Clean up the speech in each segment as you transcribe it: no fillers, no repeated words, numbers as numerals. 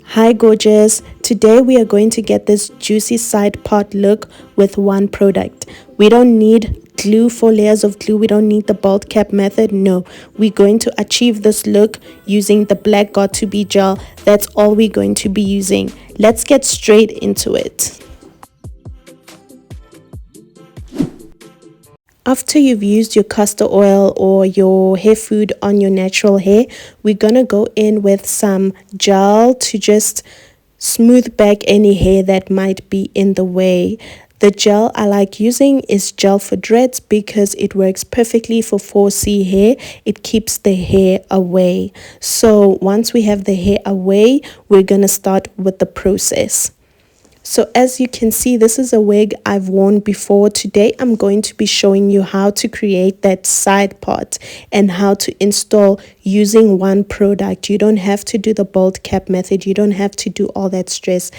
Hi gorgeous, today we are going to get this juicy side part look with one product. We don't need glue, 4 layers of glue, we don't need the bald cap method. No, we're going to achieve this look using the black got to be gel. That's all we're going to be using. Let's get straight into it. After you've used your castor oil or your hair food on your natural hair, we're gonna go in with some gel to just smooth back any hair that might be in the way. The gel I like using is gel for dreads because it works perfectly for 4C hair. It keeps the hair away. So once we have the hair away, we're gonna start with the process. So as you can see, this is a wig I've worn before. Today I'm going to be showing you how to create that side part and how to install using one product. You don't have to do the bald cap method. You don't have to do all that stress.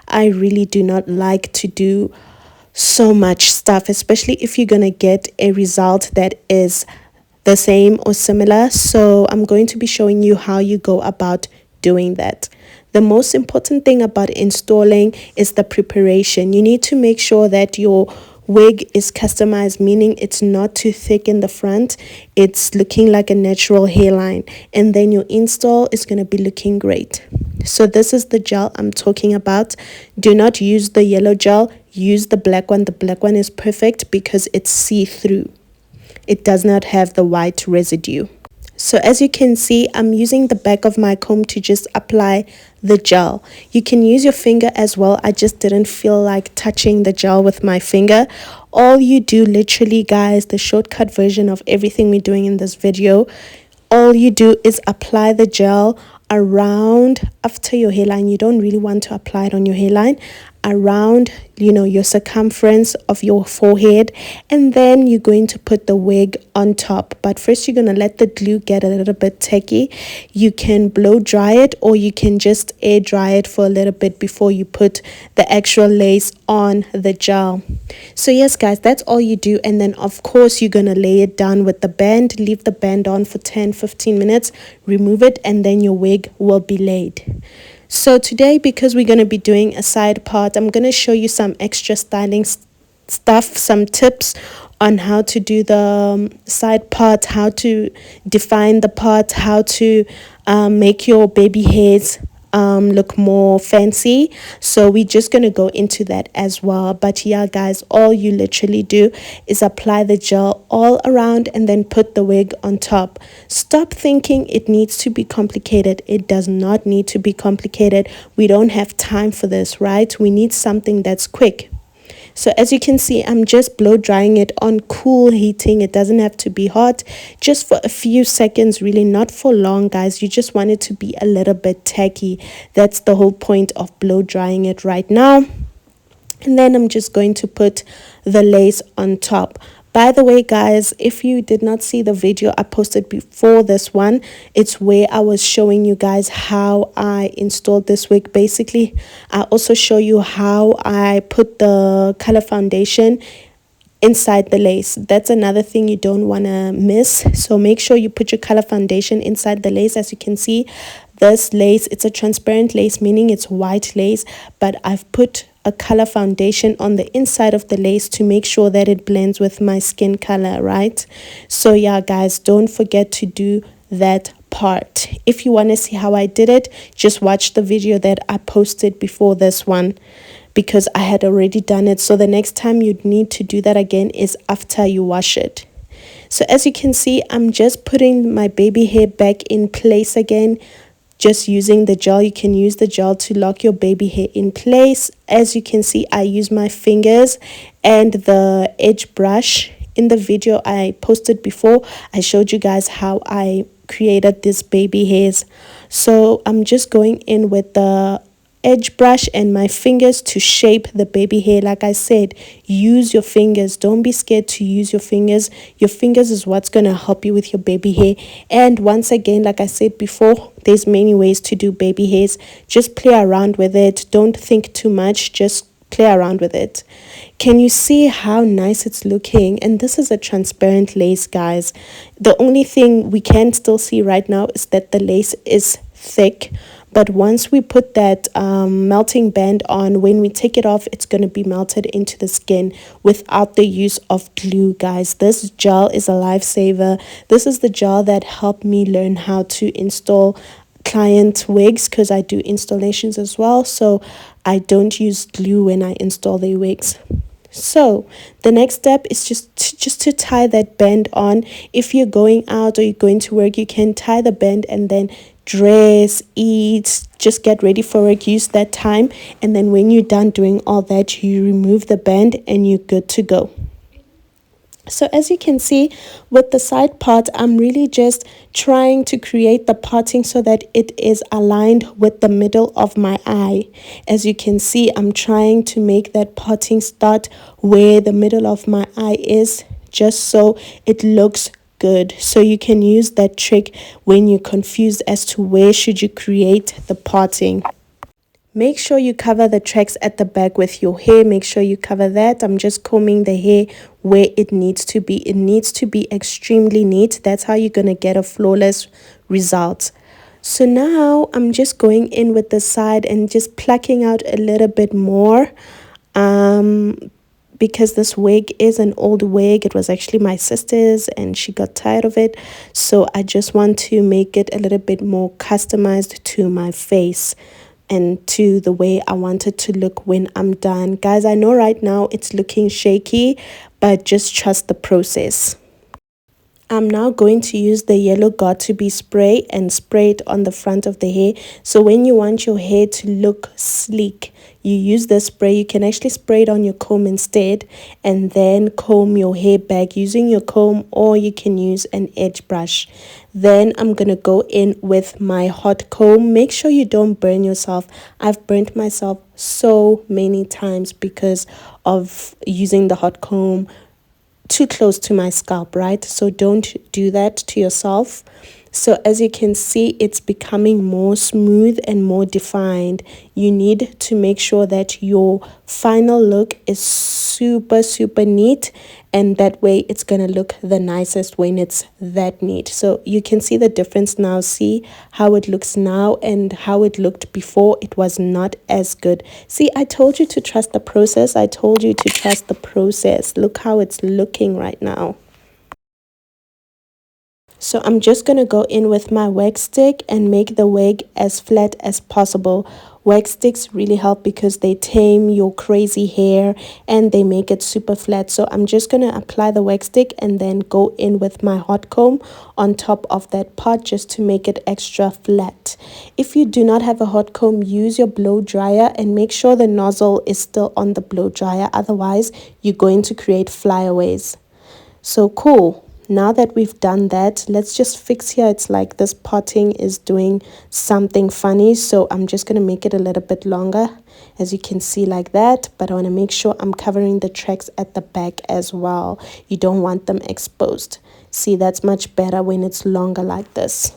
I really do not like to do so much stuff, especially if you're going to get a result that is the same or similar. So I'm going to be showing you how you go about doing that. The most important thing about installing is the preparation. You need to make sure that your wig is customized, meaning it's not too thick in the front. It's looking like a natural hairline. And then your install is going to be looking great. So this is the gel I'm talking about. Do not use the yellow gel. Use the black one. The black one is perfect because it's see-through. It does not have the white residue. So as you can see, I'm using the back of my comb to just apply the gel. You can use your finger as well. I just didn't feel like touching the gel with my finger. All you do literally, guys, the shortcut version of everything we're doing in this video, all you do is apply the gel around after your hairline. You don't really want to apply it on your hairline, around your circumference of your forehead, and then you're going to put the wig on top. But first you're going to let the glue get a little bit tacky. You can blow dry it or you can just air dry it for a little bit before you put the actual lace on the gel. So yes guys, that's all you do. And then of course you're going to lay it down with the band. Leave the band on for 10-15 minutes, remove it, and then your wig will be laid. So today, because we're going to be doing a side part, I'm going to show you some extra styling stuff, some tips on how to do the side part, how to define the part, how to make your baby hairs look more fancy. So we're just going to go into that as well. But yeah guys, all you literally do is apply the gel all around and then put the wig on top. Stop thinking it needs to be complicated. It does not need to be complicated. We don't have time for this, right? We need something that's quick. So as you can see, I'm just blow drying it on cool heating. It doesn't have to be hot, just for a few seconds, really, not for long guys. You just want it to be a little bit tacky. That's the whole point of blow drying it right now. And then I'm just going to put the lace on top. By the way guys, if you did not see the video I posted before this one, it's where I was showing you guys how I installed this wig. Basically, I also show you how I put the color foundation inside the lace. That's another thing you don't want to miss. So make sure you put your color foundation inside the lace. As you can see, this lace, it's a transparent lace, meaning it's white lace, but I've put a color foundation on the inside of the lace to make sure that it blends with my skin color, right? So yeah guys, don't forget to do that part. If you want to see how I did it, just watch the video that I posted before this one, because I had already done it. So the next time you'd need to do that again is after you wash it. So as you can see, I'm just putting my baby hair back in place again, just using the gel. You can use the gel to lock your baby hair in place. As you can see, I use my fingers and the edge brush. In the video I posted before, I showed you guys how I created this baby hairs. So I'm just going in with the edge brush and my fingers to shape the baby hair. Like I said, use your fingers. Don't be scared to use your fingers. Your fingers is what's going to help you with your baby hair. And once again, like I said before, there's many ways to do baby hairs. Just play around with it. Don't think too much. Just play around with it. Can you see how nice it's looking? And this is a transparent lace, guys. The only thing we can still see right now is that the lace is thick, But once we put that melting band on, when we take it off, it's going to be melted into the skin without the use of glue, guys. This gel is a lifesaver. This is the gel that helped me learn how to install client wigs, because I do installations as well, so I don't use glue when I install the wigs. So the next step is just to tie that band on. If you're going out or you're going to work, you can tie the band and then dress, eat, just get ready for work, use that time, and then when you're done doing all that, you remove the band and you're good to go. So as you can see with the side part, I'm really just trying to create the parting so that it is aligned with the middle of my eye. As you can see, I'm trying to make that parting start where the middle of my eye is, just so it looks good. So you can use that trick when you're confused as to where should you create the parting. Make sure you cover the tracks at the back with your hair. Make sure you cover that. I'm just combing the hair where it needs to be. It needs to be extremely neat. That's how you're going to get a flawless result. So now I'm just going in with the side and just plucking out a little bit more. Because this wig is an old wig. It was actually my sister's and she got tired of it. So I just want to make it a little bit more customized to my face and to the way I want it to look when I'm done. Guys, I know right now it's looking shaky, but just trust the process. I'm now going to use the yellow got2b spray and spray it on the front of the hair. So when you want your hair to look sleek, you use the spray. You can actually spray it on your comb instead and then comb your hair back using your comb, or you can use an edge brush. Then I'm going to go in with my hot comb. Make sure you don't burn yourself. I've burnt myself so many times because of using the hot comb too close to my scalp, right? So don't do that to yourself. So as you can see, it's becoming more smooth and more defined. You need to make sure that your final look is super neat, and that way it's gonna look the nicest when it's that neat. So you can see the difference now. See how it looks now and how it looked before. It was not as good. See, I told you to trust the process. I told you to trust the process. Look how it's looking right now. So I'm just going to go in with my wax stick and make the wig as flat as possible. Wax sticks really help because they tame your crazy hair and they make it super flat. So I'm just going to apply the wax stick and then go in with my hot comb on top of that part just to make it extra flat. If you do not have a hot comb, use your blow dryer and make sure the nozzle is still on the blow dryer. Otherwise, you're going to create flyaways. So cool. Now that we've done that, let's just fix here. It's like this parting is doing something funny, so I'm just going to make it a little bit longer, as you can see, like that. But I want to make sure I'm covering the tracks at the back as well. You don't want them exposed. See, that's much better when it's longer like this.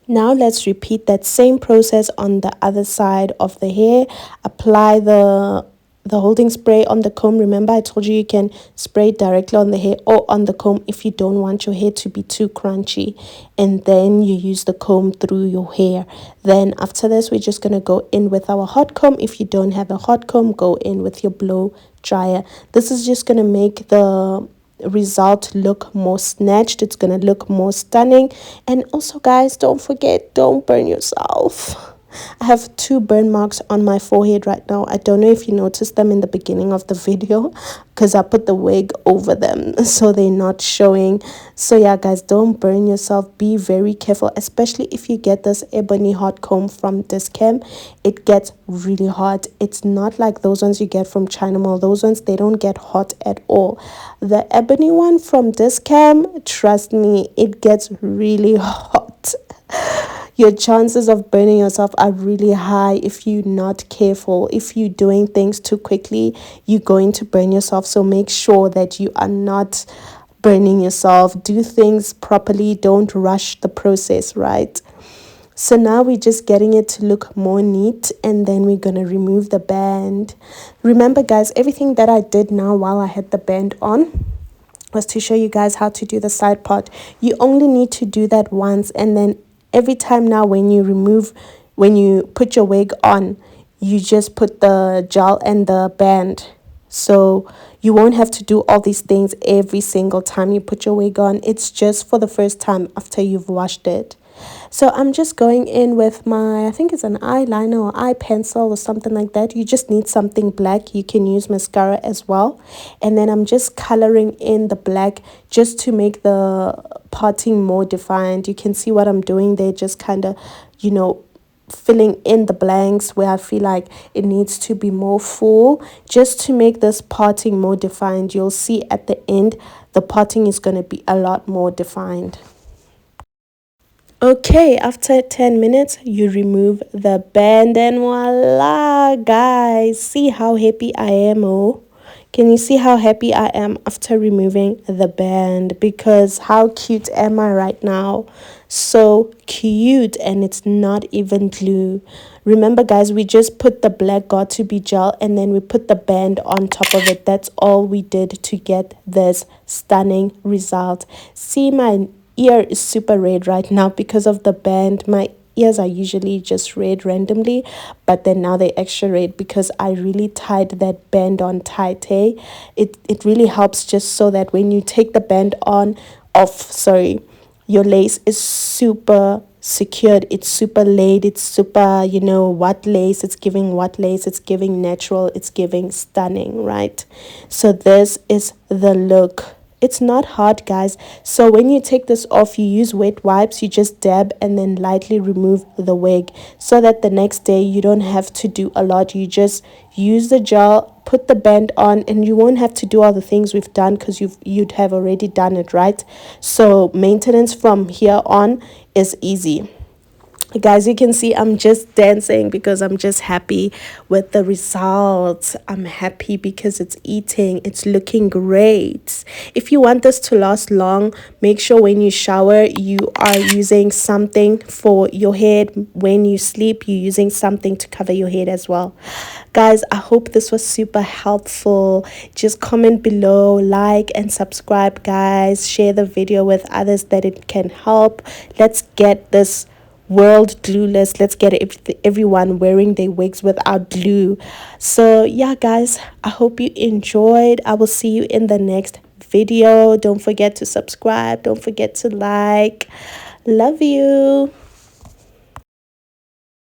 Now let's repeat that same process on the other side of the hair. Apply the holding spray on the comb. Remember, I told you can spray it directly on the hair or on the comb if you don't want your hair to be too crunchy. And then you use the comb through your hair. Then after this, we're just going to go in with our hot comb. If you don't have a hot comb, go in with your blow dryer. This is just going to make the result look more snatched. It's going to look more stunning. And also, guys, don't forget, don't burn yourself. I have 2 burn marks on my forehead right now. I don't know if you noticed them in the beginning of the video because I put the wig over them so they're not showing. So yeah, guys, don't burn yourself. Be very careful, especially if you get this ebony hot comb from Discam. It gets really hot. It's not like those ones you get from China Mall. Those ones, they don't get hot at all. The ebony one from Discam, trust me, it gets really hot. Your chances of burning yourself are really high if you're not careful. If you're doing things too quickly, you're going to burn yourself. So make sure that you are not burning yourself. Do things properly. Don't rush the process, right? So now we're just getting it to look more neat, and then we're going to remove the band. Remember, guys, everything that I did now while I had the band on was to show you guys how to do the side part. You only need to do that once, and then every time now when you put your wig on, you just put the gel and the band. So you won't have to do all these things every single time you put your wig on. It's just for the first time after you've washed it. So I'm just going in with my, I think it's an eyeliner or eye pencil or something like that. You just need something black. You can use mascara as well. And then I'm just coloring in the black just to make the parting more defined. You can see what I'm doing there, just kind of, filling in the blanks where I feel like it needs to be more full, just to make this parting more defined. You'll see at the end, the parting is going to be a lot more defined. Okay, after 10 minutes, you remove the band and voila, guys. See how happy I am, oh? Can you see how happy I am after removing the band? Because how cute am I right now? So cute, and it's not even glue. Remember, guys, we just put the black got to be gel and then we put the band on top of it. That's all we did to get this stunning result. See, my ear is super red right now because of the band. My ears are usually just red randomly, but then now they're extra red because I really tied that band on tight. It really helps just so that when you take the band on off, sorry, your lace is super secured, it's super laid, it's super, what lace, it's giving what lace, it's giving natural, it's giving stunning, right? So this is the look. It's not hard, guys. So when you take this off, you use wet wipes, you just dab and then lightly remove the wig so that the next day you don't have to do a lot. You just use the gel, put the band on, and you won't have to do all the things we've done because you'd have already done it, right? So maintenance from here on is easy. Guys, you can see I'm just dancing because I'm just happy with the results. I'm happy because it's eating, it's looking great. If you want this to last long, make sure when you shower you are using something for your head. When you sleep, you're using something to cover your head as well. Guys, I hope this was super helpful. Just comment below, like and subscribe, guys. Share the video with others that it can help. Let's get this world glueless. Let's get everyone wearing their wigs without glue. So yeah, guys, I hope you enjoyed. I will see you in the next video. Don't forget to subscribe, don't forget to like. Love you.